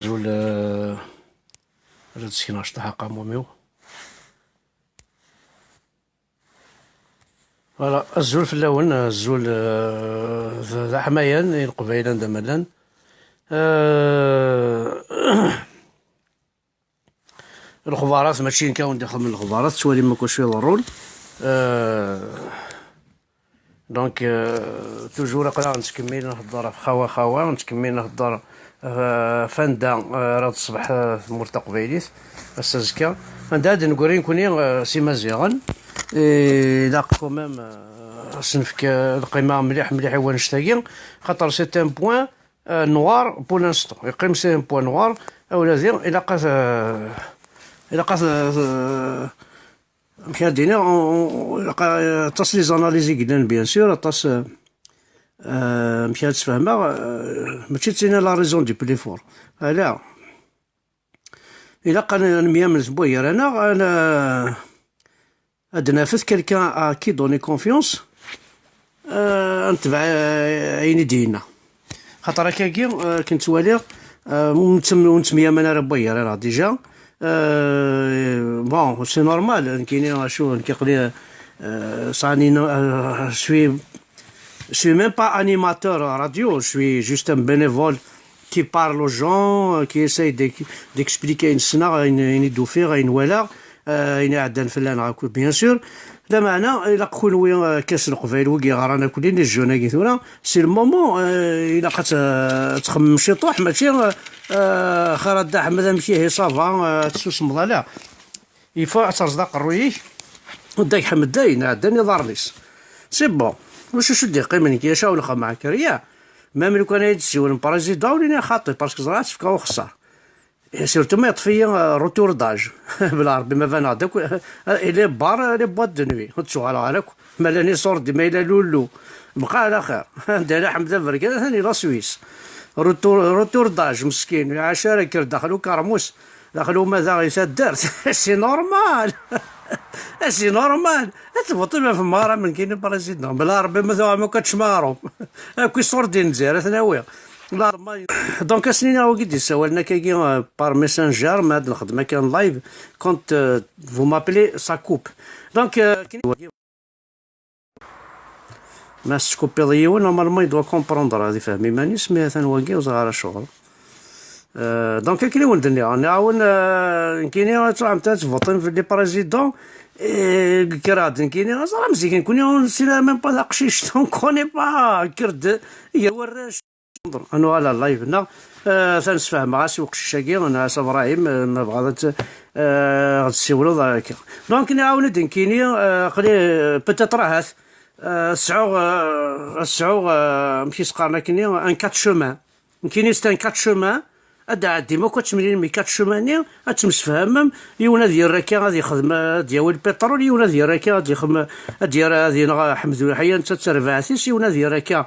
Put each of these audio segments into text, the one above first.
زول رد سكين اشتحق موميو. فوالا الزول في اللون الزول ذا حمايان القبيلان دا ملان الخبارات ماشي كاون داخل من الخبارات توالي ما كلشي ضروري دونك توجور قرا نتكمل نهضر في خوا نتكمل نهضر فندا راه الصباح مورتا قبيليت السازكا فندا هاد نقولين كوني سي مزيغن لا كومام صنفك القيمه مليح هو نشتاقي خاطر سي ان بوين نوار بور لانستون يقيم سي ان بوين نوار اولا زين الى قاس مشى دينا تص لي زاناليزي قلنا بيان سور تص مشى تفهمها ماشي تسينا لا ريزون دي بلي فور لا الى قال نميامن بوير انا هاد نافذ كالكان كي دوني كونفيونس نتبع عيني دينا خاطر هكاكي كنت والي ونتميامن راه بوير راه ديجا bon c'est normal كاينين شو كيقولي صاني je suis même pas animateur radio je suis juste un bénévole qui parle aux gens qui essaye d'expliquer une سنة يدو فيه غينوالا عدن فلان بيان سور لا معنى الا كون كاس القبيل وكي غرانا كلين الجونا كي ثورا سي المومون الا قات تخمم شي طوح ماشي خرد احمد ماشي هي صافا تسوس لا يفا ترزق الرويك وداك حمد داين عداني ضرنيس سي بون واش شو دير قيمني كي شاو نخا معاك ريا ميم لو كان يدسي ولا بريزيدون لينا خاطي باسكو زرات فكاو خسر سيرتو ما يطفي روتور داج بالعربي ما فانا داك لي بار لي بوات دو نوي تشوغال عليك مالاني صوردي ما الى لولو بقى على خير داير حمد فركا ثاني لا سويس روتور داج مسكين عشرة كير دخلوا كرموس دخلوا ماذا يسدر سي نورمال سي نورمال تفوتوا في مارا من كاين بريزيدون بالعربي ما كتشمارو كي صوردي نزير ثانويه لا دونك اسنين هو قد سوالنا كاين بار ميسنجر مع هاد الخدمه كان لايف كونت فو مابلي سا كوب دونك ما سكوبي ضيون نورمالمون يدوا كومبروندر هادي فهمي ماني سميها ثانواكي وصغار شغل دونك كاين ولد نعاون كاينين تاع تفوتين في لي بريزيدون كراد كاينين صرا مزيان كوني سي ميم با قشيش دونك كوني با كرد هي وراش انا على اللايف هنا تنسفهم مع سوق الشاكي انا ابراهيم ما بغات غتسولوا ذاك دونك نعاون كاينين قلي بيتيت راه السعوغ ماشي سقارنا كاينين ان كات شومان كاينين ستان كات شومان ادا ديما كتملين مي كات شوماني تمسفهم يونا ديال راكا غادي يخدم ديال البترول يونا ديال راكا غادي يخدم ديال هذه حمد الحياه انت ترفعتيس يونا ديال راكا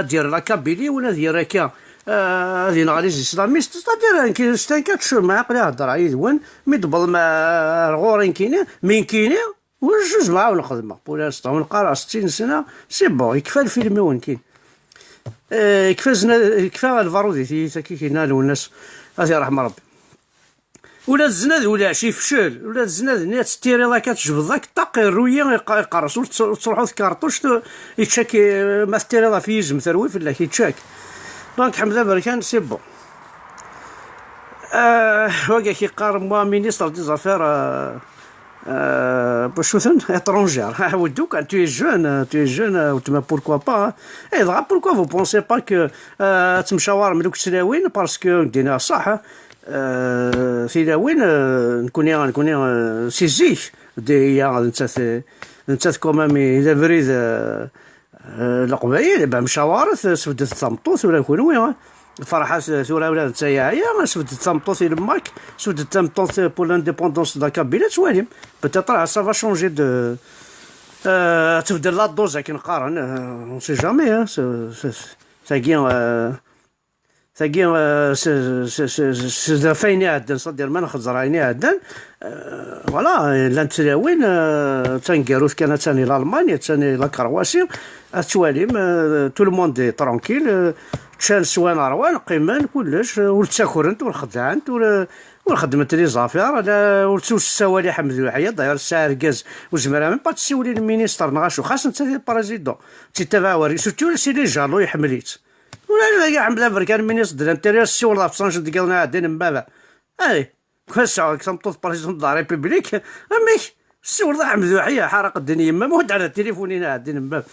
ديال لاكابيلي ولا ديال راكا هذه غادي اسلاميست ستادير كاين ستان كات شومان عقلي هضر يدون ميدبل ما غورين كاينين مين كاينين وجوج معاون الخدمه بولا نقرا 60 سنه سي بون يكفى الفيلم وين كاين كفى الفارودي كي كينالو الناس هذه رحم ربي ولا الزناد ولا شي فشل ولا الزناد نيت تيري لا كتجبد داك الطاق الرويه يقرص وتروحوا كارطوش يتشاك ما تيري لا في يزم ثروي في الله كيتشاك دونك حمد بركان سي بون وكا كيقارب موا مينيستر دي زافير بشوثن étrangère ودوك tu es jeune وتما pourquoi pas et pourquoi vous pensez pas que تمشاور ملوك سلاوين باسكو دينا صح سلاوين نكوني سيزيك دي انت كومام اذا بريد القبائل مشاورث سودت الثمطوس ولا كونوا فرحات ثورة ولاد تايعيا سودت الثمطوس لماك سودت الثمطوس بور لانديبوندونس دا كابيلا توالي بتيتر سا فا شونجي دو تبدل لا دوز كي نقارن اون سي جامي ثاقي سي فايني عدن صدير ما ناخذ زرايني عدن فوالا لانتلاوين تنقاروث كانت ثاني لالمانيا ثاني لا كرواسي تواليم تو لو موند ترونكيل شان سوان روان قيمان كلش والتاكرنت والخدعنت والخدمة لي زافير لا ورتو السوالح مذوحية داير الساعة ركاز وزمرا من با تسولي المينيستر نغاشو خاص انت البريزيدون تيتابع وري سورتو سي لي جالو يحمليت ولا يا عم الافريكان المينيستر ديال الانتيريور السول لا بصنج ديالنا عندنا من بابا اي كاسا كتمطوط بريزيدون د لا ريبوبليك امي السول ضاع مذوحية حرق الدنيا ما مود على تليفونينا عندنا من بابا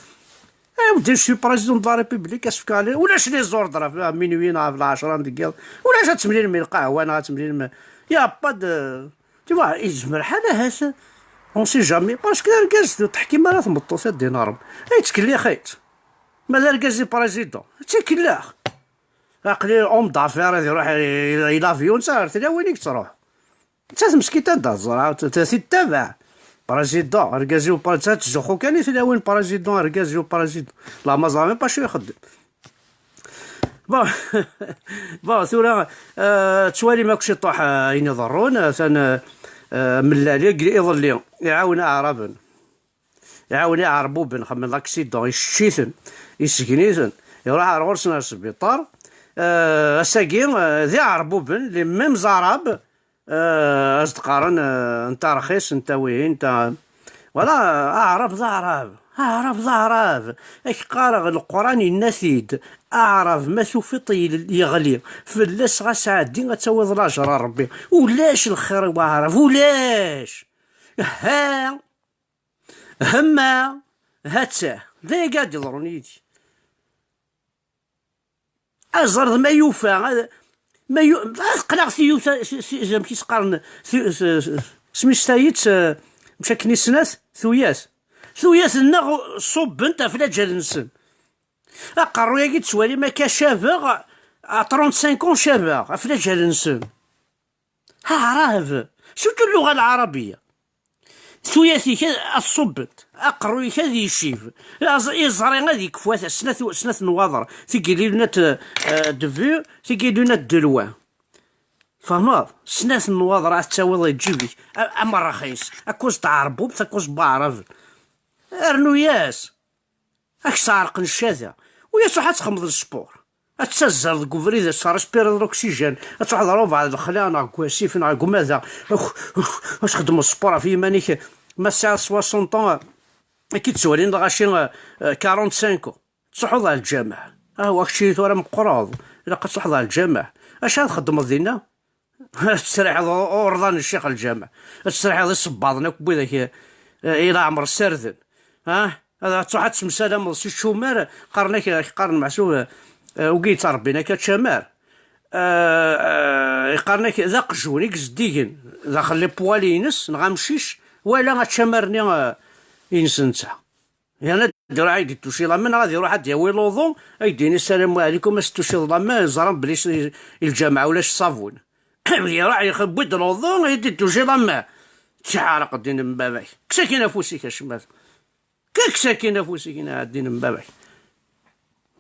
ودي شي بريزيدون د لا ريبوبليك اسفك عليه ولاش لي زوردر في مينوي في العشرة ديال ولاش تملين من القهوه انا تملين يا با دو تي فوا يزمر حاله هذا اون سي جامي باسكو ركاز التحكيم راه تمطو سا دينارم اي تكلي خيط ماذا ركاز بريزيدون تكلا عقلي اون دافير يروح لافيون صارت لا وينك تروح انت مسكينه دازرا تتبع بريزيدون ركازيو بريزيدون تجوخو كان في وين بريزيدون ركازيو بريزيدون لا ما زعما با شي يخدم بون ثورة توالي ماكش يطوح ينظرون ثان من لاليق يظل يعاون عربا يعاون عربوبا خمن لاكسيدون يشيثن يسكنيثن يروح على غرسنا السبيطار الساقين ذي عربوبا اللي ميم زراب أصدقارن انت رخيص انت وين انت ولا أعرف اش قارغ القرآن النسيد أعرف ما سوفط يغلي فلاس غسعدين غتسوض لاجر ربي ولاش الخير وعرف ولاش هما هاتساه ذا قاعد يضرون يدي أزرد ما يوفى ما قلق ثيوث كيس قارن سميش سايت مشا كنيسناث ثوياث النغ صب انت فلا جالنسن اقرو ياكي تسوالي ما كشابغ 35 شابغ فلا جالنسن عرف شوتو اللغة العربية ثوياثي كذا الصبت اقرو كذا يشيف يزري غادي كفواث سناث نواظر تيقيلي لنا دفو تيقيلي لنا دلوا فهمت سناث النواظر راه تساوي تجيبي اما رخيص اكوز تعربو اكوز بعرف ارنو ياس اك سارق الشاذة وياس واحد تخمض السبور اتسزر كوفريد صار سبير الاكسجين تروح ضروب على الخلانه كواسيف نعقو ماذا واش خدم السبور في مانيك ما ساعه 60 طون كي تسولين غاشي 45 تصحوا على الجامع هو كشي ثورة مقراض الا قد تصحوا على الجامع اش تخدم دينا تسرح اورضان الشيخ الجامع تسرح هذا الصباضنا كبيذاك الى عمر السردن هذا تروح تسمسالة سي الشومار قارناك قارن معسوه وقيت ربينا كتشمار يقارناك ذا قجونيك زديكن ذا خلي بوالينس نغامشيش ولا غتشمرني ينسنتا يعني دير عيدي توشي ضمان غادي يروح عاد ياوي لوضو يديني السلام عليكم استوشي ضمان زرم بليش الجامعة ولاش الصابون يروح يخبد لوضو يدي توشي ضمان تعارق الدين من باباك كساكينه فوسيك الشمال كساكينه فوسيك الدين من باباك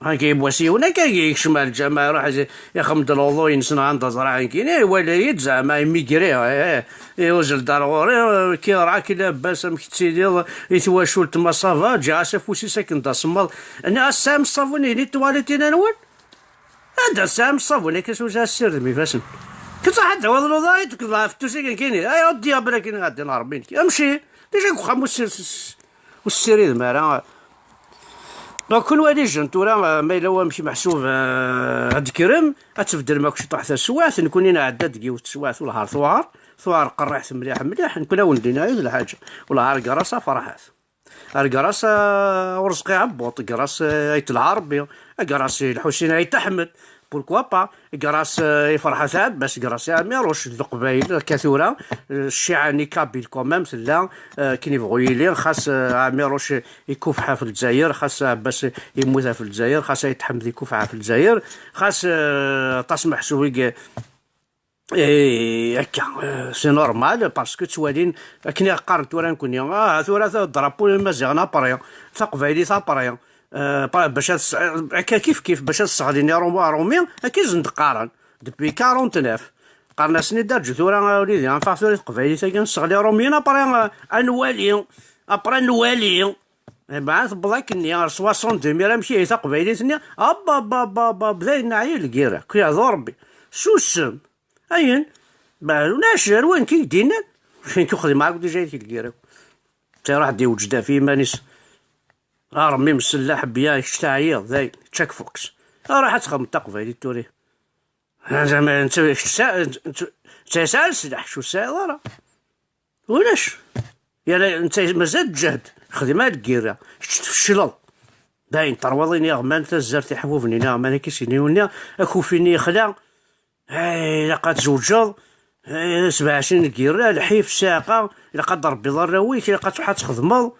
هاكي بواسيونا كي يشمال الجامعة يروح يخمد الوضو ينسنا عند زرع كاين ولايات زعما يميكري يوزل دارغوري كي راه كي لاباس مكتسيدي يتواشول تما صافا جا سافوسي ساكن دا صمال انا السام الصابوني لي تواليتين نوال هذا السام الصابوني كيسوجا السر مي فاسن كتصحى تعوض الوضايط كلا فتوسي كاين اي ودي بلا كاين غادي نهربين امشي ديجا خمس والسريد مارا دونك كل والي جنتورا ما الا هو ماشي محسوب هاد الكرم غتبدل ماكش طاح حتى السواث نكون انا عداد كيو السواث ولا ثوار قرحت مليح نكون ولدينا عيد الحاجه ولا هار قراصه فرحات القراصه ورزقي عبوط قراص ايت العربي قراص الحسين ايت احمد بوركوا با قراص يفرح سعد بس قراص امير واش القبايل كثوره الشيعاني كابيل كومام سلا كي يبغوا يلي خاص امير واش يكوفها في الجزائر خاص بس يموت في الجزائر خاص يتحمد يكوفها في الجزائر خاص تسمح سويق هكا سي نورمال باسكو توالين كني قارنت ورا نكوني ثورة ضربوا المزيغنا بريا ثقبايلي ثابريا باش هكا كيف باش تصغليني رومي هكا زند قارن دبي 49 قارنا سني درج ثورة وليدي غنفع ثورة قبايلي ثا كنصغلي رومينا ابري انوالي بعث بلاكني 62 راه ماشي تقبيليتني ابا با بدا ينعي الكيرا كيعذو ربي شو السم اين ناش وين كي دينا فين كيخدم معاك ديجا الكيرا تيروح دي وجده في مانيس رمي مسلح بيا يشتعيض ذاي تشاك فوكس راح تخدم تقبيلي توري زعما انت تسال السلاح شو سايل راه ولاش يا انت مازال تجهد خدمة الكيرا شفت في الشلل باين طرواليني غمان تزرتي حفوفني نعم كيسيني ونيا اكو فيني خلا لقات زوجل 27 كيرا الحيف ساقه لقد ربي ضرويك لقات واحد تخدمض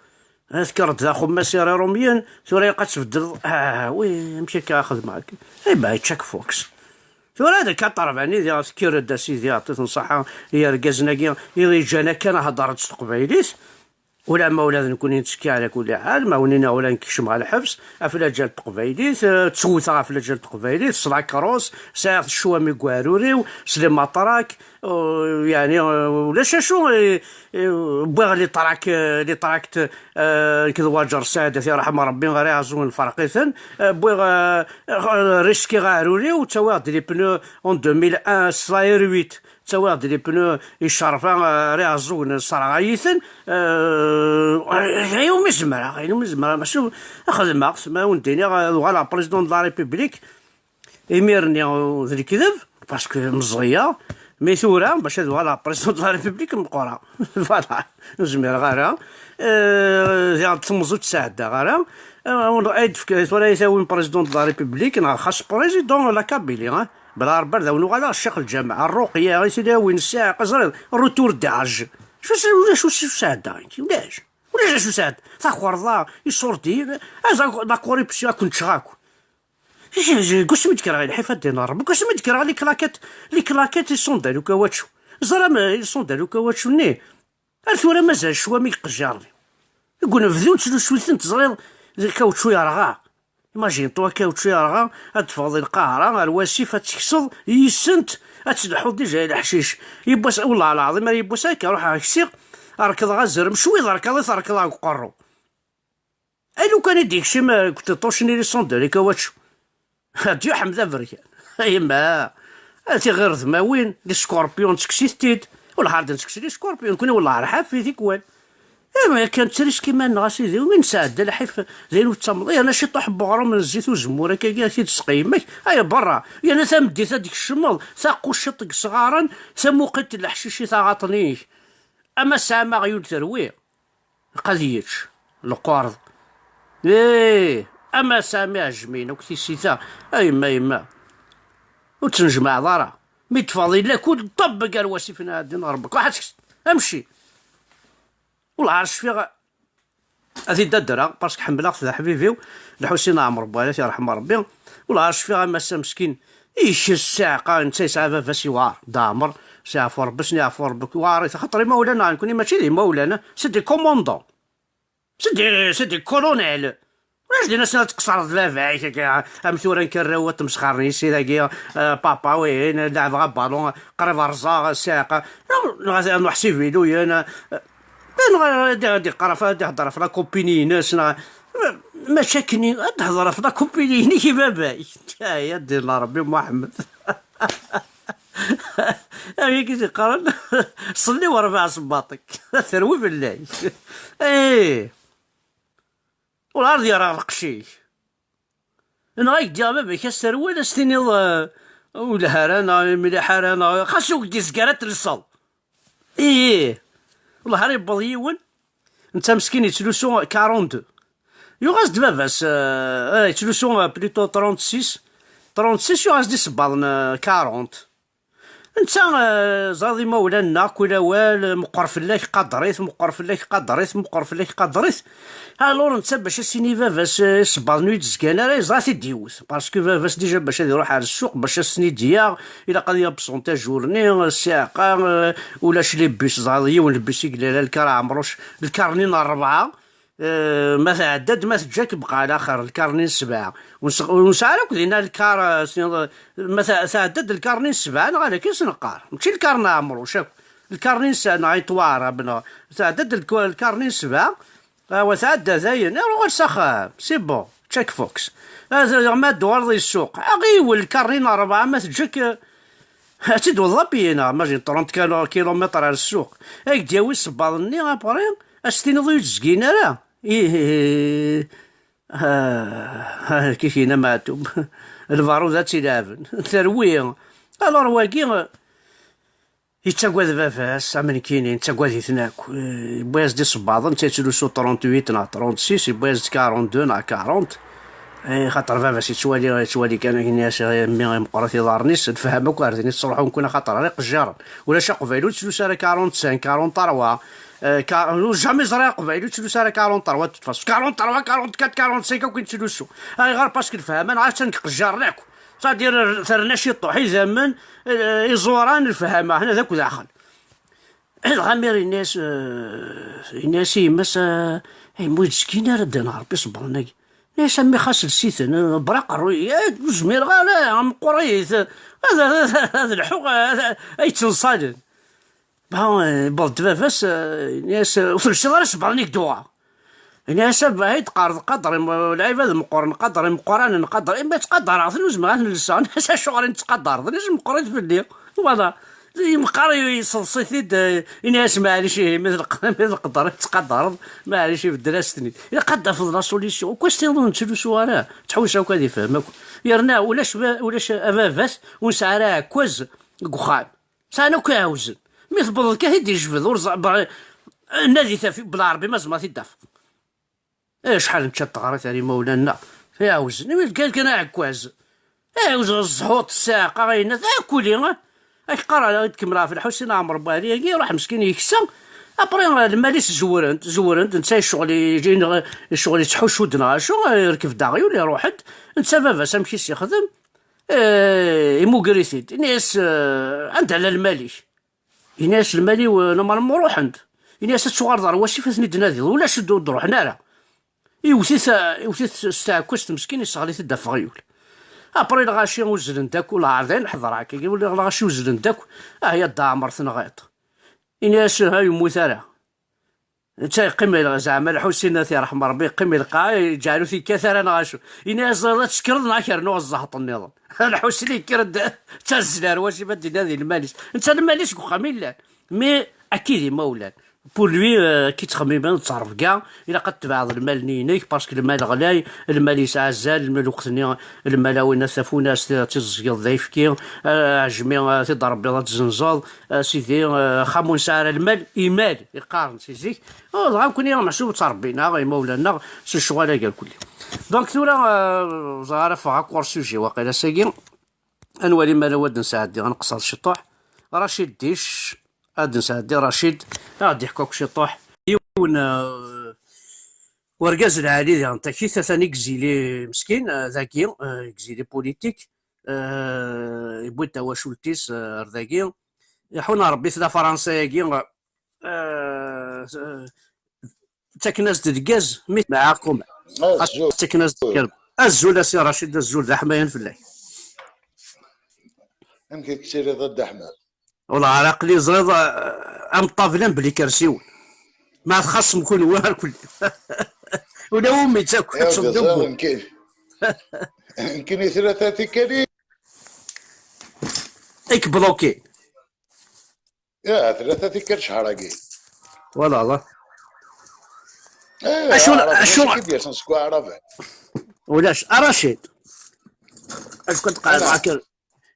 ذكرت ذا خما سيري روميان ثورا لقات تبدل وي مشي كاخذ معاك باي تشاك فوكس ثورا هذا كطرباني ذا كيرا دا سيدي عطيت نصحة هي ركازنا كي جانا كان هضرت تقبيليت ولا ما ولا نكون نتسكي على كل حال ما ولينا ولا نكشم على الحبس افلا جال تقبيليت تسوثا افلا جال تقبيليت صلع كروس ساعه الشوامي كواروريو سليم مطراك يعني ولا شو بغى اللي طراكت كذا واجر سعاده في رحمه ربي غير يعزون الفرقيثن بغى ريسكي غاروريو تواض لي بنو اون 2001 سلاير 8 تواض لي بنو يشرفا ريعزون صراغيثن غيو مزمرة ماشي اخذ ماكس ما ونديني غالا بريزيدون دو لا ريبوبليك يميرني ذي الكذب باسكو مزغيه مي ثورة باش هادو غالا بريزيدون دو لا ريبوبليك مقورا فوالا نزمير غارا زي تمزو تساعد غارا عيد ولا يساوي بريزيدون دو لا ريبوبليك خاص بريزيدون لا كابيلي بلا ربر ذا ونوغالا الشيخ الجامع الرقية غير سيدي وين الساعة قصر الروتور داج شو ساعد ولاش شو ساعد تاخور ضا يصورتي لا كوريبسيون كنت شغاكو قوس متكرا غير حيفا دينار قوس متكرا لي كلاكات يصوندالو كواتشو زرا ما يصوندالو كواتشو ني الثورة مازال شوا مي قجارني يقولنا فذو تسلو شويتين تزغير كاوتشو يرغا إيماجين طوا كاوتشو يرغا هتفاضي القاهرة الواسيف هتكسض يسنت هتسلحو ديجا الحشيش يبوس والله العظيم يبوس هكا روح هكسيغ ركض غزر مشوي ركض قرو لو كان يديك شي ما كنت طوشني لي صوندالي كواتشو هاديو حمد بركان ايما هاتي غير ثماوين لي سكوربيون تكسيتيد ولا هاردن تكسي لي سكوربيون كوني والله عرحاب في ذيك وال ايما كانت تريس كيما نغا سيدي وين ساعد الحيف زين تمضي انا شي طاح بغرو من الزيت وزمور هكا كي تسقيمك ايا برا انا ثمديت هذيك الشمال ثاقو شطك صغارا ثموقيت الحشيشي ثاغاطنيك اما سامع غيول تروي قضيتش القرض اما سامع جمينه وكتي سيتا ايما وتنجمع ضرا مي تفاضي لا كل طبق الواسفنا هادي نربك واحد امشي والله عرش فيها هذه ددرة باسكو حملها في حبيبي الحسين عمرو بالله يرحم ربي والله عرش فيها مسا مسكين ايش الساعه انت ساعه فاسي وار دامر ساعه فربس نعرف ربك واري خاطري مولانا نكوني ماشي لي مولانا سيدي كوموندون سيدي كولونيل واش دينا سنه تقصر ذلافايك هكا امثورا كراوه تمسخرني سي داكيا بابا وين لعب غا بالون قريب رزا ساقه نحسي فيديو انا دي قرفه تهضر في لا كوبيني ناس مشاكني تهضر في لا كوبيني كيما باي يا دين ربي محمد هاي كي تقرن صلي ورفع صباطك ثروي بالله والارض يرى القشي انا غايك ديما بك السروال استني والهرانا مليح هرانا خاصو دي سكارات للصل والله راه يبوظ يون انت مسكين يتلوسو 42 يغاز دباباس يتلوسو بليتو 36 يغاز دي صباضن 40 انت زادي مولانا كل وال مقرف الله قدريت الور انت باش سيني فافاس صباض نويت زكانا راه زاتي ديوث باسكو فافاس ديجا باش يروح على السوق باش سني ديا الى قد يبسونتا جورني الساقه ولا شلي بيس زادي ونلبس يقلا الكار عمروش الكارنين 4 ما تعدد ما تجاك بقى على اخر الكارنين 7 ونسالك لينا الكار ما تعدد الكارنين 7 انا غير كي سنقار ماشي الكارنا عمرو شاف الكارنين سنه عيطواره بنا تعدد الكارنين 7 وتعدى زين روح لسخام سي بون تشيك فوكس هذا ما دوار ذي السوق غيول الكارين 4 ما تجيك تيد والله بينا ماجي 30 كيلومتر على السوق هاك دياوي الصباطني ابري اشتيني ضيو تزكينا لا ايه كيف هنا ماتوا الفاروزات تيلعبن تروي الور واكي يتساقوا فافاس عمن كاينين يتساقوا ثناك بواز دي صباطن تيتلوسو 38 نا 36 بواز 42 نا 40 خاطر فافاس يتوالي كان الناس مي مقرات يضارنيس نفهمك عرفتني تصلحوا نكون خاطر راه قجار ولا شا قبيلو تلوس على 45 43 جامي زرا قبيلو تلوس على 43 تفاس 43 44 45 كون تلوسو هاي غير باسكو نفهم انا عرفت قجار ناك صادير ثرنا شي طوحي زمن يزوران الفهامه هنا ذاك داخل الغامير الناس يمس مويد سكينه ردنا ربي صبرنا ليش مي خاص السيثن براق الرؤيا زمير غالا عم قريت هذا الحوق اي تنصادن بلد فافاس ناس وفلشت راه صبرنيك دوا ناس بعيد قارض قدر العباد مقرن قدر مقران نقدر اما تقدر عرفت زعما اللسان ناس شغل نتقدر لازم قريت في الليل فوالا زي مقاري يصلصيت ناس معليش مثل قدر تقدر معليش في دراستني الا قد فضل لا سوليسيون كواش تنظن تلوسو راه تحوس هكا يفهمك يرنا ولاش افافاس ونسعرا كوز قخام سانا كاوزن مثل بضل كهدي يجبد ورزع نادي في بالعربي ما زعما تدافع شحال مشات غرات على مولانا فيها وزن كان عكواز وزن الزهوط الساقه غينا كولي اش قرا تكملها في الحسين عمر بالي يروح مسكين يكسى ابري الماليس زورنت نتا الشغل يجي الشغل يتحوش ودنا شو يركب داغي ولا يروح نتا بابا مشي يخدم يموكريسيد ناس عند على الماليش ناس المالي ونورمالمون روح عند ناس تشوار دار واش فاتني دنادي ولا شدو نروح نارا يوثيث ستاكوست مسكين يصغلي تدا فغيول ابري الغاشي وزلن داك ولا عارضين حضر هكا يقول لي الغاشي وزلن داك هي دامر ثنغيط الناس هاي موثرة تا يقيم زعما الحسين ثي رحم ربي يقيم يلقى يجعلو في كثر نغاشو الناس تشكرد ناكر نو الزهط النظام الحسين يكرد تا الزلار واش بدي هذه الماليش انت الماليش قخامين لا مي اكيد مولان بور لوي كي تخمم تصرف كاع الا قد تبعض المال نينيك باسكو المال غلاي المال يسعزال المال وقتني المال وين سافونا تزقيض ضيف كي عجمي تضرب بيضات الزنزال سيدي خامون سعر المال ايمال يقارن سيدي غنكون يا محسوب تربينا غير مولانا سي الشغل كاع كلي دونك ثورا زهره فها كور سوجي واقيلا ساكين انوالي مالا ود نساعد غنقصر الشطوح رشيد ديش هاد نساعدي رشيد غادي يحكوك شطوح يون ورقاز العالي انت كي ثاني كزيلي مسكين ذاكي كزيلي بوليتيك يبوي تا واشولتيس ذاكي يحونا ربي ثلا فرنسا كي تاكناز دكاز ميت معاكم تاكناز دكاز الزول سي رشيد الزول ذا حماين في الله يمكن كثير ضد احمد والله على عقلي زريض ام طافلين بلي كرسيون ما خاص نكون واه الكل ولا امي تاكل تصدق يمكن ثلاثه كريم اك بلوكي يا ثلاثه كرش حرقي والله الله اشو كيف سنسكو عرفه ولاش رشيد اش كنت قاعد معاك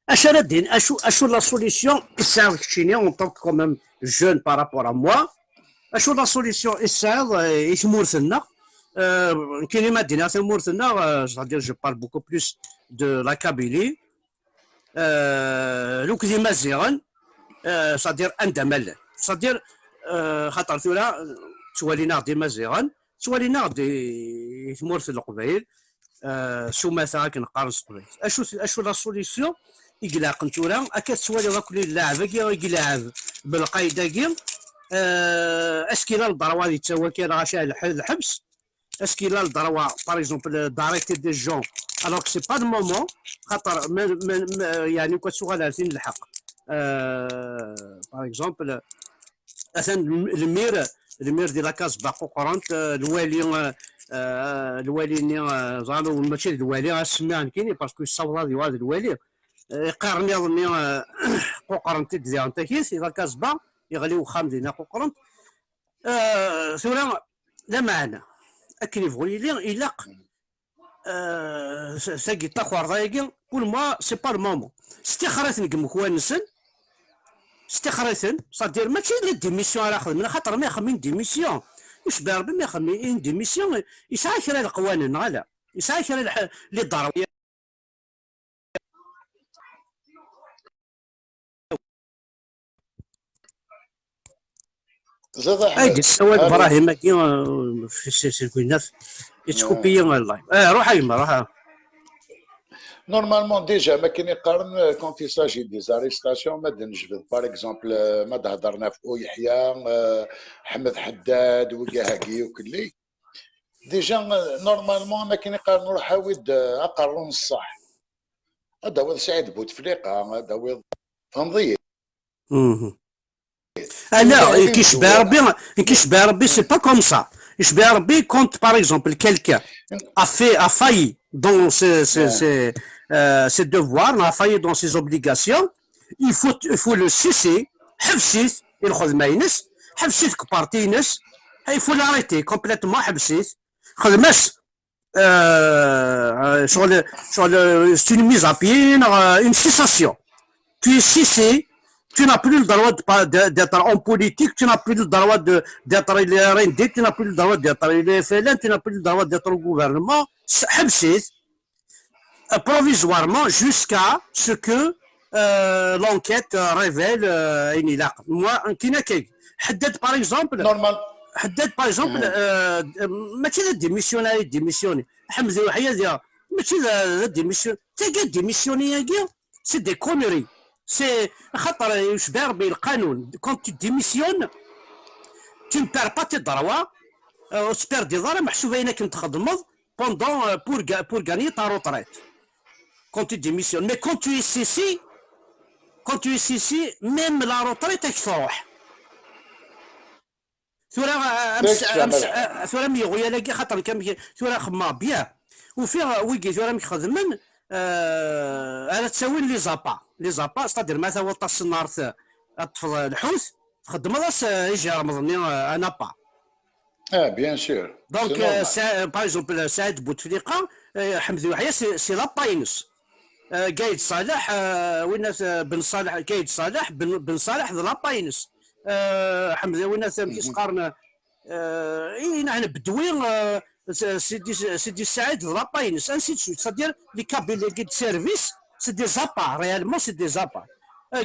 اش انا الدين اشو لا سوليسيون يساعد كشيني اون طونك كوميم جون بارابور ا موا اشو لا سوليسيون يساعد يتمورثنا كاين ما دينا تمورثنا c'est-à-dire je parle beaucoup plus de la Kabylie لو كدي مزيغن c'est-à-dire اندمل c'est-à-dire خاطر ثورا توالينا دي مزيغن توالينا دي تمورث القبائل سوماثا كنقارن القبائل اشو لا سوليسيون يقلاق نتورا اكا تسوالي ذاك اللاعب كي يقلاعب بالقايده كي اسكيلا الضروا اللي تسوى كي راه شاه الحبس اسكيلا الضروا باغ اكزومبل داريتي دي جون الوغ سي با دو مومون خاطر يعني كتسوغال عارفين الحق باغ اكزومبل مثلا المير المير ديال لاكاز باقو قرنت الوالي الوالي زعما ماشي الوالي سميها كاين باسكو الصوره ديال هذا الوالي يقارني ظني قرنت ديال انتكيس لاكاز با يغليو خام ديالنا قرنت ثورة لا معنى اكن يبغوا يلاق ساقي تاخوار ضايقين كل ما سي با المومون استخرات نقم كوانسن استخراتن صدير ماشي لي ديميسيون راه خدمنا خاطر ما يخمين ديميسيون واش باربي ما يخمين ديميسيون يسعى كرا القوانين غالا يسعى كرا لي ضروريه زاد احمد السواد ابراهيم كي في السيركوينات يتكوبيا والله روح ايما روح نورمالمون ديجا ما كاين يقارن كونتي ساجي دي زاريستاسيون ما نجبد باغ اكزومبل ما هضرنا في يحيى حمد حداد وكاهكي وكلي ديجا نورمالمون ما كاين يقارن روح عاود اقرون الصح هذا هو سعيد بوتفليقه هذا هو فهمضي لا كيشبه ربي سي با كوم سا يشبه ربي كونت باغ اكزومبل كيلكان a failli dans ses devoirs, a failli dans ses obligations, il faut le cesser, حبسيت ياخذ ما ينس حبسيت كبارتي ينس il faut l'arrêter complètement حبسيت خدماس c'est une mise à pied, une cessation. Tu es cessé, tu n'as plus le droit d'être en politique, tu n'as plus le droit d'être RND, tu n'as plus le droit d'être les FLN, tu n'as plus le droit d'être au gouvernement. حبسيت provisoirement jusqu'à ce que l'enquête révèle une ilaque. Moi, كاين كاين حدد par exemple حدد par exemple ماشي ديميسيوني حمزه وحياه ديال ماشي ديميسيون تلقى ديميسيوني سي دي كونري سي خاطر يشبه ربي القانون كونت ديميسيون tu ne perds pas tes droits وتبير دي ضرا محسوبه انك تخدمض pendant pour gagner ta retraite quand tu démissionnes mais quand tu es cessé même la retraite تروح ثورة ميغويا لاقي خاطر كان ثورة خما بيان وفيها ويجي ثورة مخدمن انا تساوي لي زابا ستادير مثلا وطاس النار تطفض الحوت تخدم راس يجي رمضان انا با بيان سور دونك باغ اكزومبل سعيد بوتفليقه حمدي وحياه سي لا باينس قايد صالح والناس بن صالح قايد صالح بن صالح لا باينس حمدي والناس كيس قارن نحن بدوين سيدي سعيد لا باينس انسي تشوت سادير لي كابيل قد سيرفيس سي دي زابا ريالمون سي دي زابا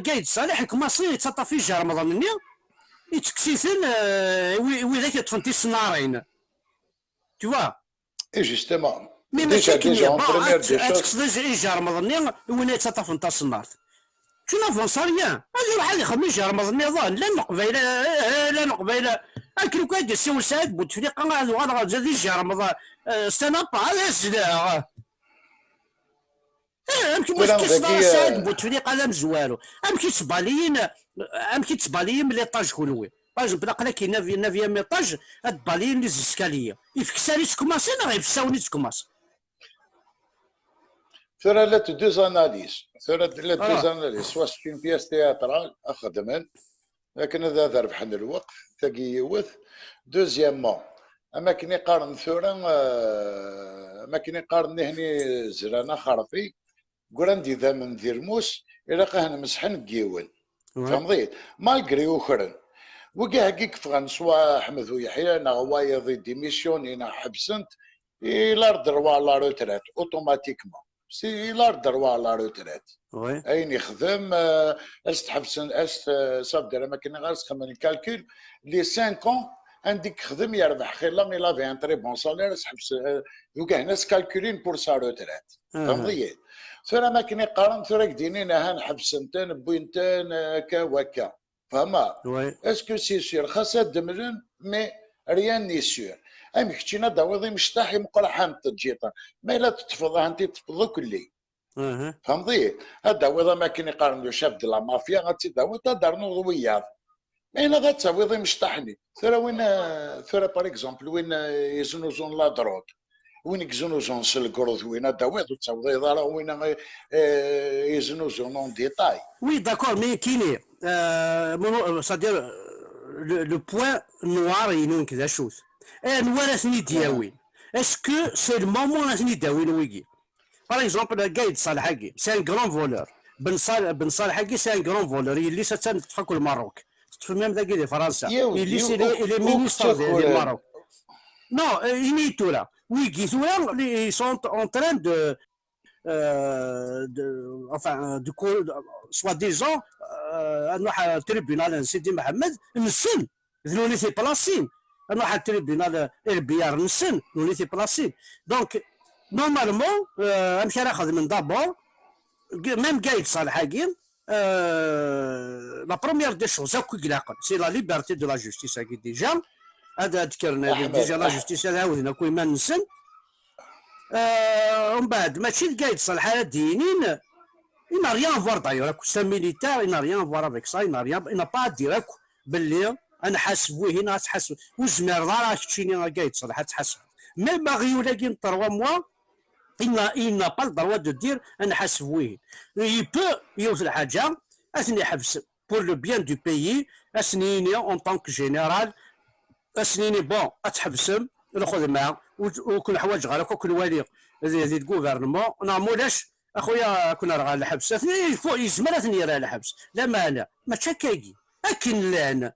قايد صالح كماصي يتسطى في جا رمضان يتكسيثن وذاك يطفنتي السنارين tu vois et justement مي ماشي كيما تقصد يجي رمضان وين يتسطى نتا السنار tu n'avances rien هذا واحد يخدم يجي رمضان ظن لا نقبيله لكن كون يسول سعيد بوتفليقه هذا زاد يجي رمضان سنه با هذا سلا يمكن واش كيصدر سعيد بوتفليقه لا مزوالو ام كيتباليين من ليطاج كلوي باج بلا كاين 9 ايطاج هاد بالين لي زسكاليه يفكساني تكماس انا غيفساوني تكماس ثورة لا دوز اناليز سوا سي اون بياس تياترال اخدمن لكن هذا ربحنا الوقت تاقي يوث دوزيامون اما كني قارن ثورة ما كني قارن هني زرانا خرفي قراندي ذا من ذيرموس الى قاهن مسحن كيون فهمضيت مالغري وخرن وكاع هكيك فغان سوا احمد ويحيى انا غوايض ديميسيون انا حبسنت الى دروا لا روتريت اوتوماتيكمون سي الى دروا لا روتريت اين يخدم استحبسن صافي ما كاين غير خمن كالكول لي 5 ans عندك خدم يربح خير لا مي في ان تري بون سالير سحبس وكاع ناس كالكولين بور سا روتريت فهمتي ثورة ما كاين يقارن ثورة كدينين ها نحبسنتين بوينتين كا وكا فهما اسكو سي سير خاصها دملن مي ريان ني سير ام كتشينا داوضي مشطاحي مقرحان تجيطا ما الا تتفضها انت تفضو كلي فهمتي هذا هو ما كاين يقارن لو شاف دو لا مافيا غاتي داوض دارنو وياض ما إلا غتعويض مشطحني ثرا وين ثرا باغ اكزومبل وين يزنوزون لا دروغ وين يزنوزون الكروض وين داويض وتعويض راه وين يزنوزون اون ديتاي. Oui, d'accord, mais Kine, c'est-à-dire le point noir et non quelque chose. Et nous, est-ce que c'est le moment où on a par exemple, le Gaïd Salhagi, c'est un grand voleur. Ben Salhagi, c'est un grand voleur. Il lit cette scène au Maroc. C'est même la Guinée française. Il est ministre du Maroc. Non, il est tout là. Oui, ils sont en train de soi-disant un tribunal Sidi Mohamed نسن nous laisser placer un tribunal البيار نسن nous laisser placer donc normalement امشي ناخذ من d'abord même Gaïd Salhagi la première des choses c'est la liberté de la justice déjà هذا ذكرنا ديجا لا جوستيس هذا عاودنا كوي ما نسن ومن بعد ماشي Gaïd Salhagi il n'a rien à voir d'ailleurs, c'est un militaire, il n'a rien à voir avec ça, il n'a pas à dire باللي انا حاسبوه هنا تحاسب وزمر راه كتشيني راه قايد صراحه تحاسب مي باغي ولكن 3 mois il n'a pas le droit de dire انا حاسبوه il peut يوصل حاجه اثني حبس pour le bien du pays اثنيني en tant que général اثنيني بون اتحبسم ناخذ معاه وكل حوايج غير كل والي دي الغوفرنمون نعمولاش اخويا كنا راه الحبس يزمر اثني راه الحبس لا مانع ما تشكاكي اكن لان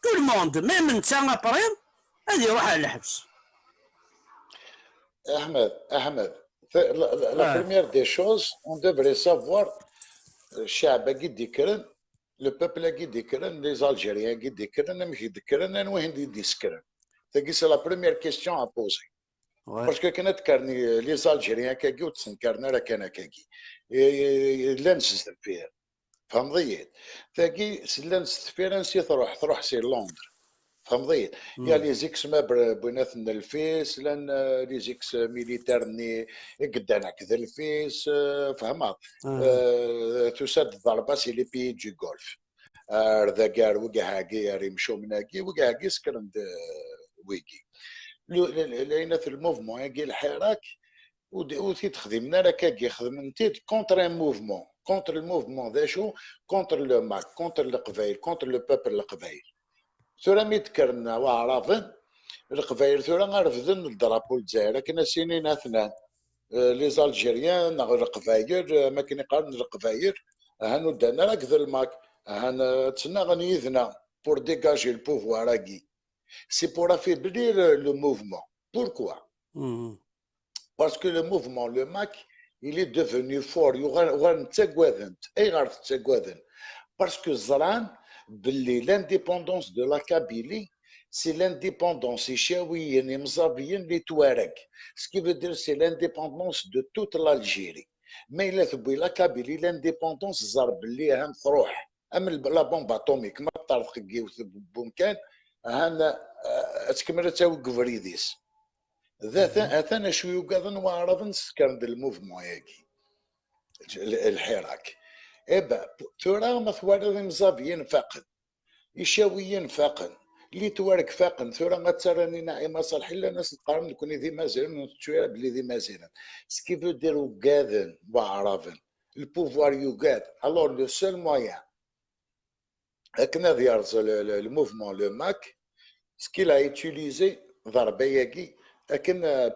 tout le monde même انت ابري هذه يروح على الحبس. احمد la première des choses on devrait savoir الشعب قد يكرن le peuple قد يكرن les Algériens قد يكرن مش يذكرن وين دي يسكرن c'est la première question à poser. باسكو كنا تكرني لي زالجيريان كاكي وتسنكرنا راه كان كاكي لا نسد فيها فهمضيت ثاكي لا نسد فيها نسي تروح سي لندن فهمضيت يا لي زيكس ما بيناتنا الفيس لان لي زيكس ميليتير ني قدانا كذا الفيس فهمت تسد ضربه سي لي بي دو غولف رذا كار وكاهاكي يمشوا مناكي وكاهاكي سكرند ويكي لقينا في الموفمون يجي الحراك وتي تخدمنا راه كي خدمتي كونتر ان موفمون كونتر الموفمون ذا شو كونتر لو ماك كونتر القبايل كونتر لو بوبل القبايل ثورا مي تكرنا وعرفن القبايل ثورا غرفدن الدرابو الجزائر كنا سنين اثنان لي زالجيريان ناغ القبايل ما كاين يقارن القبايل هانو دانا راك ذا الماك هان تسنا غنيذنا بور ديكاجي البوفوار اكي. C'est pour affaiblir le mouvement. Pourquoi? Parce que le mouvement, le MAC, il est devenu fort. Parce que Zran, l'indépendance de la Kabylie, c'est l'indépendance échaouienne et mzavienne des Touaregs. Ce qui veut dire c'est l'indépendance de toute l'Algérie. Mais il a la Kabylie, l'indépendance, Zarbli, la bombe atomique, ma tartki ou bumkan, هانا تكمل توقف ريديس ثانا شو يقاضن وعرضن سكرد الموفمون ياكي الحراك إبا ثورا ما ثوارد مزافيين فاقن يشاويين فاقن اللي توارك فاقن ثورا ما تراني ناعمة صالح إلا ناس تقارن كوني ذي مازال ونتشوير بلي ذي مازال سكيفو ديرو قاذن وعرضن البوفوار يقاد alors le seul moyen هكنا le mouvement, le MAC, ce qu'il a utilisé,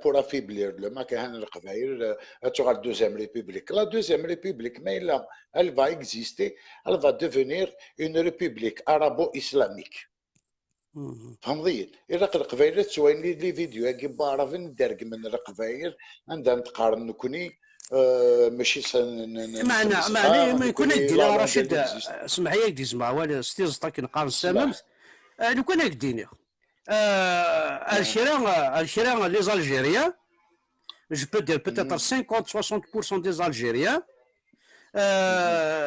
pour affaiblir le MAC, la Deuxième République. La Deuxième République, mais là, elle va exister, elle va devenir une république arabo-islamique. فهمضيت إلا القبائل تسوين لي فيديو كي بعرفين درك من القبائل عندها تقارن نكوني ماشي معنا ما يكون يدينا رشيد اسمح لي يدي زعما ولا ستيزطا كنقارن السمم لو كان يديني الشيران لي زالجيريان je peux dire peut-être 50-60% des Algériens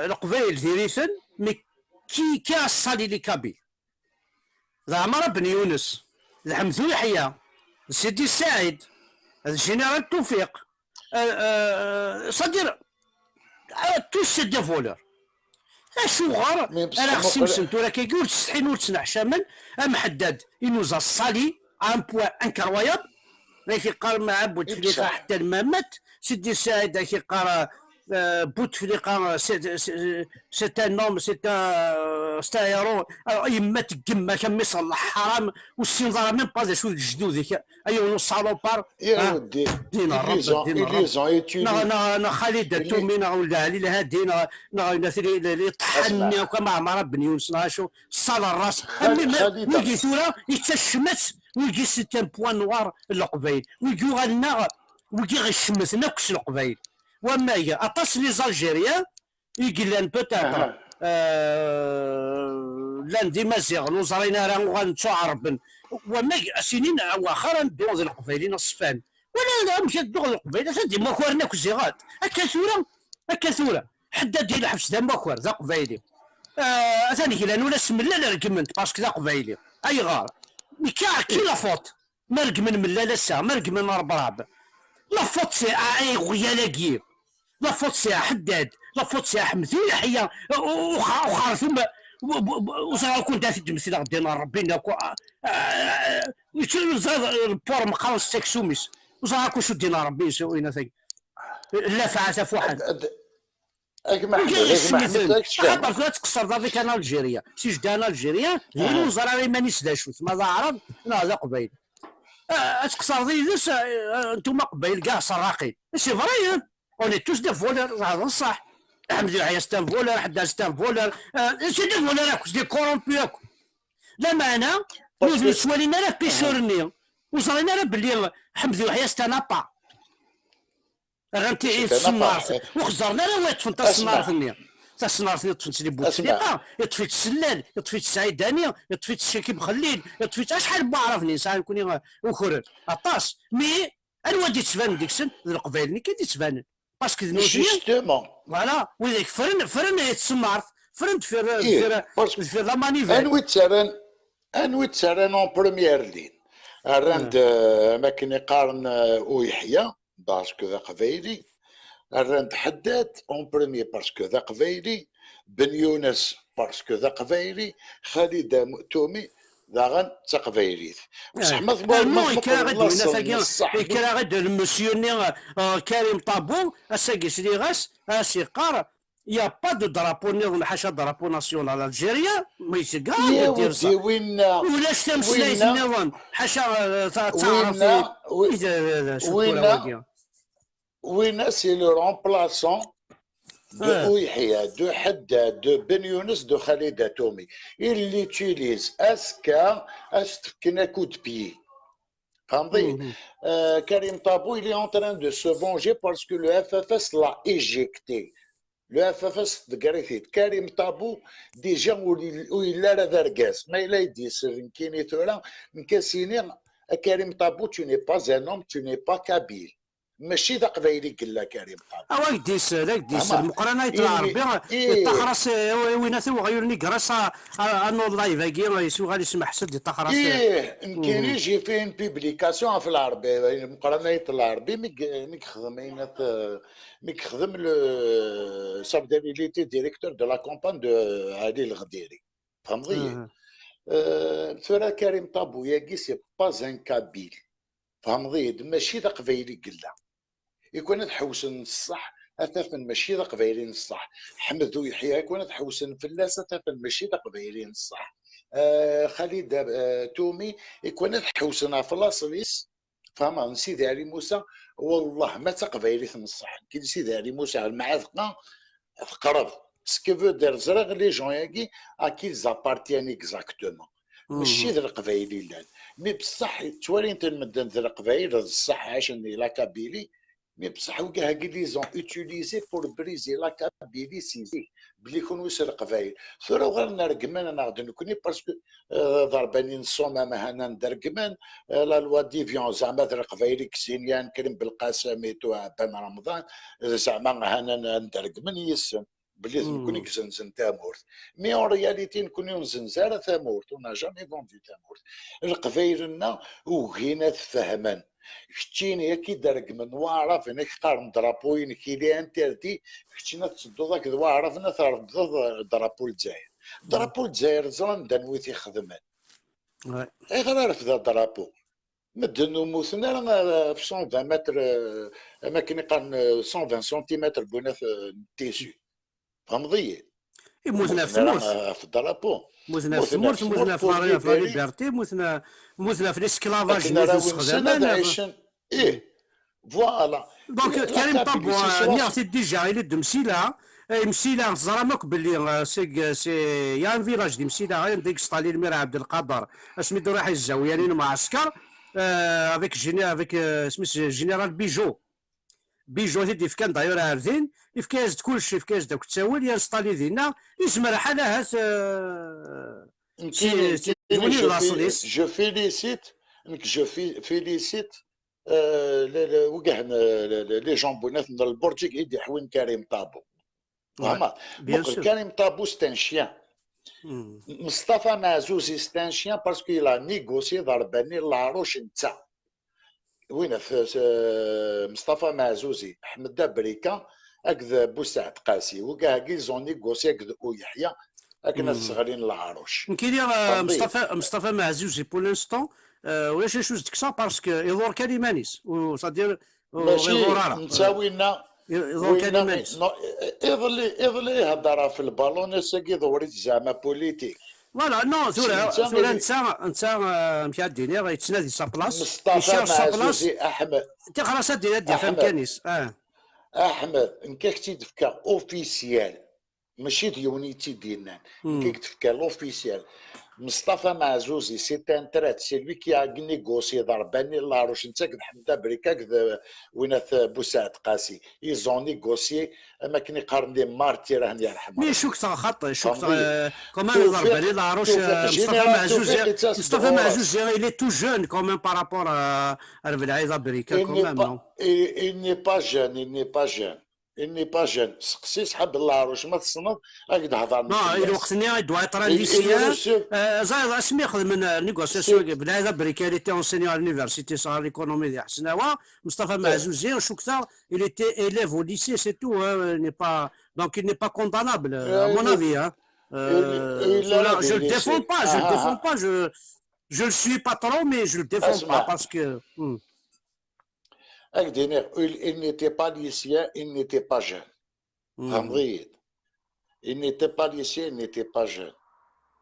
القبائل ديريثن مي كي الصالي لي كابيل عمر بن يونس الحمدو يحيى سيدي سعيد الجنرال توفيق c'est-à-dire tous ces deux voleurs اشوغر مي بصح انا خصني مقر مسنت، ولكن يقول تستحين ولتسنع شمل ام حداد ينوزا الصالي ان بوان انكرويابل. لكن قال مع اي بوتفليقه بصح حتى الممات سيدي سعيد كي قال بوتفليقه سي ان نوم سي ان يما تقما كان يصلح حرام والسنظره ميم با شو الجدود ايوا نو سالوبار. يا ها ودي دينا الرب دينا الرب. ils ont utilisé نا خالد اللي تومي نا ولا علي لها دينا نا ثري اللي طحني اسمع وكما عمر بن يونس نا شو صال الراس امي خالد ويجي ثورة يتشمت ويجي ستان بوان نوار القبيل ويجي غالنا ويجي غشمتنا كش القبيل. وما هي اطاس لي زالجيريان يجي لان بوتاتر اها لان دي مزيغ نوزرينا راه غنتو عربن وما سنين واخر ندوز القبيلين الصفان ولا لا مشات دوغ القبيله تدي ماكورنا كزيغات هكا ثوره هكا ثوره حدا دير الحبس دا ماكور ذا قبيلي ثاني كي ولا سملا لا رقمنت باسكو ذا قبيلي اي غار مي كي لا فوت ما رقمن من لا سا ما رقمن ربراب لا فوت سي اي غيالاكي لا فوت سي حداد لا فوت سي حمدي يحيى وخارثوم وصار كنت تمثيل غدينا ربي ناكو البور مقاوس سكسوميس وصار كل شو دينا ربي يسوينا ثاني لا فعل فوحد اك محمد راك خاطر تفهم لا تكسر ذاك انا الجيريا سي جدانا الجيريا هي الوزراء مانيش داشوت ماذا عرض لا ذا قبيل تكسر ذي ذس انتم قبيل كاع سراقين سي فري اوني توس دي فولر هذا صح الحمد لله ستان فولر حدا ستان فولر سي دي فولر راكو دي كورومبي راكو لا معنى باسكو نوز سوالينا راه بيشورني وصلينا راه باللي الحمد لله ستان با غنتي السنارت وخزرنا راه واحد فنت السنارت اسمع نيا تا السنارت يطفيت لي اسمع بوتفليقه يطفيت السلال يطفيت السعيدانيه يطفيت الشكيب خليل يطفيت شحال بعرفني ساعه نكون وخرج عطاس مي الواد يتبان ديك السن القبائل اللي كيتبان باسكو ذنوزيا جوستومون فوالا وذاك فرن يتسمارت فرنت ايه باسكو في لا مانيفال انوي تسرن اون بروميير لين الراند ما كان يقارن ويحيى باسكو ذا قبيلي الراند حداد اون بروميير باسكو ذا قبيلي بن يونس باسكو ذا قبيلي خالد تومي ذا غن تقبيليت بصح نو يكرا غد وين ثاقي الصح يكرا غد المسيو ني كريم طابو اساكي سليغاس اسيقار يا با دو درابو نيض حاشا درابو ناسيونال الجيريا ما يا يسقا دير صا ودي وينا ولاش تمسلايت وينا النظام حاشا تعرف وينا شكورا وينا سي لو رومبلاسون de Ouihia, de Haddad, de Ben Younes, de Khalid Atomi. Il l'utilise qu'un coup de pied. Karim Tabou, il est en train de se venger parce que le FFS l'a éjecté. Le FFS de Garithit, Karim Tabou, déjà où il a la vergesse. Mais il a dit, c'est qui n'est pas là, Karim Tabou, tu n'es pas un homme, tu n'es pas kabyle. ماشي ذا قبايلي قلا كريم طابو اواك ديس المقرنه يطلع ربي يتخرص ويناثي وغيرني كراس انو لايف كي يسوي غادي يسمح حسد يتخرص كاين يجي فين بيبليكاسيون في العربي المقرنه يطلع ربي مي خدم لو سابدابيليتي ديريكتور دو لا كومبان دو علي الغديري فهمتي ثورة كريم طابو ياكي سي با ان كابيل فهمتي ماشي ذا قبايلي قلا يكون تحوسن الصح اثافن ماشي ذا قبايلين الصح حمد ويحيى يكون تحوسن فلاس اثافن ماشي ذا قبايلين الصح خالد تومي يكون تحوسن فلاصليس فهم سيدي علي موسى والله ما تقبايلي الصح كي سيدي علي موسى المعاذقه تقرب سكيفو دير زرق لي جون ياكي اكيل زابارتيان اكزاكتومون ماشي ذا القبايلي لا مي بصح توالي انت المدن ذا القبايل الصح عشان لا كابيلي مي بصح وكاع لي زون اوتيليزي بور بريزي لا كابيلي سيزي بلي يكونوا يسر القبايل ثورة غير نرقمان انا غادي نكوني باسكو ضرباني الصومه ما هنا ندرقمان لا لوا ديفيون زعما ذا القبايلي كسينيان كريم بالقاسم بن رمضان زعما هنا ندرقمن يسن بلي لازم كوني كزنزن تامورت مي اون رياليتي نكوني نزنزارة تامورت ونا جامي فوندي تامورت القبايلنا وهنا تفهمان كتشيني كي درك من واعرف انك قارن درابوين كي لي انتردي كتشينا تصدو ذاك واعرفنا تعرف درابو الجزائر درابو الجزائر زران دانويتي خدمان غير عرف ذا درابو مدن وموثنا في 120 متر اماكن يقارن 120 سنتيمتر بونا تيسو فهمضي موثنا في ثمورت في الدرابو موثنا في ثمورت موثنا في لا ليبرتي موثنا في الاسكلافاج اللي تستخدم فوالا دونك كريم طابو نيغتي ديجا الى دمسيلا مسيلا زرامك باللي سي يان فيلاج دي مسيلا غير ديك سطالي الميرا عبد القادر سميتو رايح الزاويانين معسكر افيك سميت جينيرال بيجو هذي في كان داير عارفين في كاز كلشي في كاز داك التاول ينسطالي دينا يسمر حالها جو فيليسيت وكاع لي جامبونات من البرج يدي حوين كريم طابو فهمت كريم طابو ستان شيان مصطفى معزوزي ستان شيان باسكو لا نيغوسي ضرباني العروش نتا وين في مصطفى معزوزي احمد دابريكا هكذا بوسعد قاسي وكاع كيزون نيغوسي هكذا ويحيى هكذا صغارين العروش كي مصطفى معزوزي بور لانستون ولا شي شوز ديك سا باسكو يدور كلمانيس وصادير ماشي نساوينا يدور كلمانيس يظل يهضر في البالون ساكي دوريت زعما بوليتيك فوالا نو ثورة انت مكاديني غيتنادي سا بلاص مصطفى معزوزي احمد انت خلاص دير فهم كانيس احمد نكاك تيدفكا اوفيسيال ماشي ديونيتي ديالنا نكاك تفكا لوفيسيال مصطفى معزوزي سي ان ترات سي لوي كي ا نيغوسي ضرباني لاروش انت كد حمدا بريكا كد وينات بوسعد قاسي ايزون نيغوسي اما كني قارن لي مارتي راه يرحم مي شوك خط شوك كومان ضرباني لاروش مصطفى معزوزي il est tout jeune quand même par rapport à العيضه بريكا quand même non il n'est pas jeune سقسي صحاب اللاروش ما تصنت راك تهضر لا الوقت ني دوا ترانزيسيون زايد اسمي ياخذ من نيغوسياسيون بلا بريكا اللي تي اونسينيون على لونيفرسيتي صار ليكونومي ديال حسناوه مصطفى معزوزي شوكتا il était élève au lycée c'est tout il n'est pas donc il n'est pas condamnable à mon avis je le défends pas je le suis pas trop mais je le défends pas parce que il n'était pas lycéen, il n'était pas jeune. فهمضيت il n'était pas lycéen, il n'était pas jeune.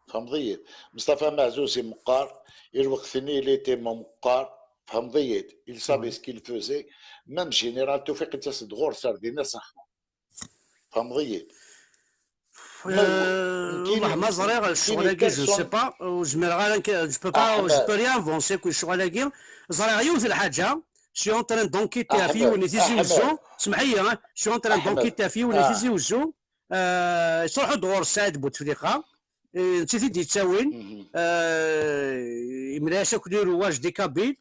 فهمضيت مصطفى معزوزي مقار الوقتني il était مقار فهمضيت il savait ce qu'il faisait même général توفيق تسد غور صار دينا صح فهمضيت والله ما زريغ الشغل جو سي با وجمير جو بو ريان فونسي كل شغل زريغ يوث الحاجه Je suis en train d'enquêter à فيه وني تيزي وزو اسمح لي je suis en train d'enquêter à فيه وني تيزي وزو يصلحوا دور سعد بوتفليقه نسيتي دي تاوين يملاش كل رواج دي كابيل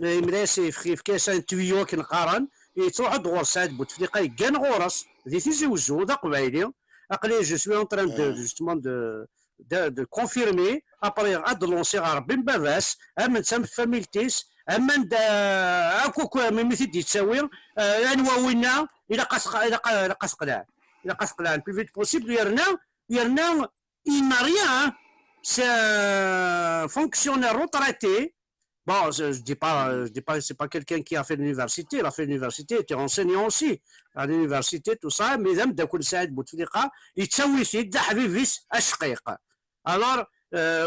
يملاش في كاسان تويو كنقارن يصلحوا دور سعد بوتفليقه كان غورس دي تيزي وزو ذا قبايلي اقلي جو سوي اون تران دو جوستمون de confirmer après عاد لونسي ربي مباباس من تم فاميلتيس اما هاكوك ميميتي تساوي يعني وينا الى قاس قلع البلو فيت بوسيبل يرنا il n'a rien c'est un fonctionnaire retraité bon je dis pas c'est pas quelqu'un qui a fait l'université il a fait l'université il était enseignant aussi à l'université tout ça mais دام دا كل سعيد بوتفليقه يتسوي سيد دا حبيبيس اشقيق alors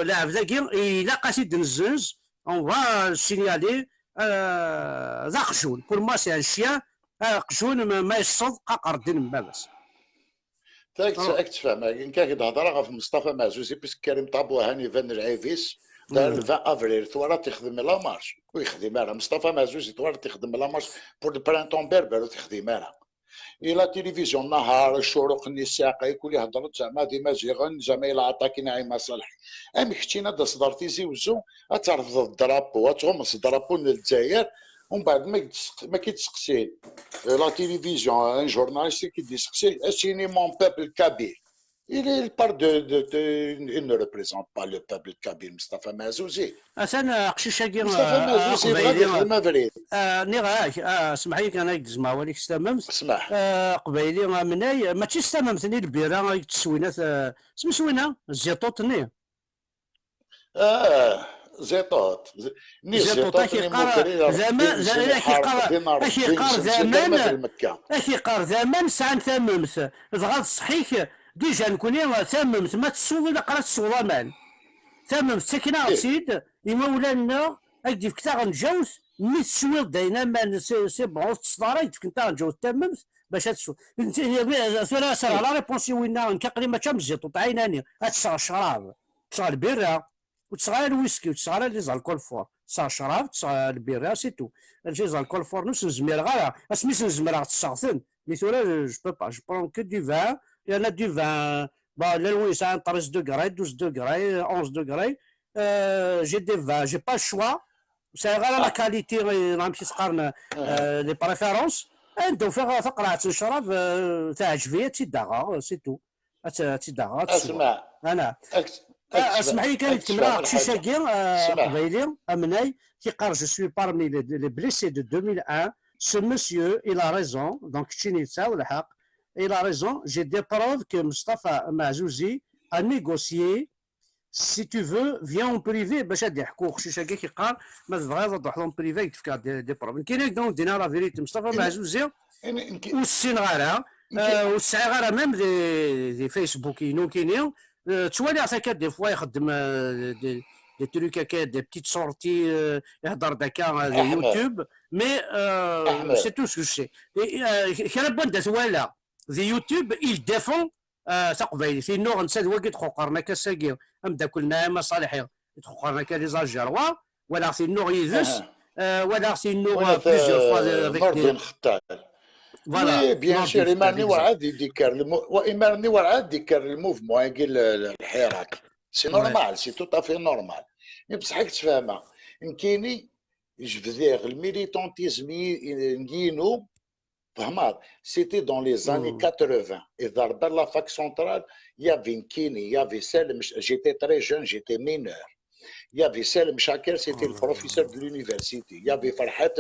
لاعب ذاكي الا قاسيد نزنز on va signaler ذا قشون pour moi c'est un chien قشون ما يصد قردين ما بس تاك تفهم كان كيهضر في مصطفى معزوزي باسكو كريم طابو هاني فان العيفيس دار 20 افريل ثورة تخدم لا مارش ويخدم لها مصطفى معزوزي ثورة تخدم لا مارش بور البرانتون بربر وتخدم لها الى تلفزيون نهار الشروق الساقي كل هضرت زعما ديما زيغن زعما الى عطاكي نعيمه صالحي ام كتينا دا صدرتي زيوزو تعرف الدرابو تغمس الدرابو للجزائر ومن بعد ما كيتسقسي لا تيليفزيون ان جورناليست كيتسقسي اشيني مون بوبل كابيل. Il parle il ne représente pas le peuple kabyle, Mustafa Mazouzi. أنا قشيشاكي Mustafa Mazouzi بغا قبيلي يخدم فريد. نيغاك اسمح لي كان يدزما وليك استممت اسمح. قبيلي مناي ماشي استممتني البيرة التسوينات سمسوينة الزيطوطني زيطوط ني زيطوط زيطوط ني مكري زمان اكي قار زمان اكي قار زمان ساعة ثممت ضغط صحيك ديجا نكوني ثممت ما تسوي لا قرات السوضمان ثممت ساكنة غسيد يمولانا اكدي فكتا غنجوز مي تسوي داينا ما سي بون تصداري كنت غنجوز تممت باش تسوي انت ثلاثة سر على ريبونسي وينا نكاقري ما تمزيط عيناني هتشغل الشراب تشغل البيرة وتشغل الويسكي وتشغل لي زالكول فور تشغل الشراب تشغل البيرة سي تو لي زالكول فور نوس نزمير غير اسميس نزمير تشغل مثلا جو بو با جو برون كو دو فان يانا دو فان لا الويس عن 13 دوغري 12 دوغري 11 دوغري جي دي فان جي با الشوا سي غير لا كاليتي نمشي تقارن لي بريفيرونس عنده فيها فقرة الشراب تعجبية تيداغا سي تو تيداغا اسمع انا اسمح لي كان يتكلم شيشاكي قبيلي امناي كيقال جو سوي بارمي لي بليسي دو 2001 ce monsieur il a raison donc تشيني تساو الحق il a raison j'ai des preuves que Mustafa Mazouzi a négocié si tu veux viens en privé باش غادي يحكوا شيشاكي كيقال ما تبغي توضح لهم بريفي يتفكر دي بروبليم كاين دونك دينا لا فيريتي مصطفى معزوزي والسين غاره والسعي غاره ميم دي فيسبوك كاينين توالي عساكا دي فوا يخدم دي تروك هكا دي بتيت سورتي يهضر داكا يوتيوب مي سي تو سكو سي كان بان ولا دي يوتيوب il défend تقبيلي في نوع نساد واقد خوقرنا كساكي ام داكلنا ما صالحين تخوقرنا كا لي زاجيروا ولا في نوع يدس ولا في نوع بليزيور فوا مردون خطال فوالا بيان سور ايماني وعاد يذكر وايماني وعاد يذكر الموفمون يقول الحراك سي نورمال سي تو افي نورمال مي بصح تفهمها يمكنني جبدير الميليتونتيزم نجينو فهمت سيتي دون لي زاني 80 اذا ربا لا فاك سونترال يافي نكيني يافي سالم جيتي تري جون جيتي مينور يافي سالم شاكر سيتي البروفيسور دو لونيفرسيتي يافي فرحات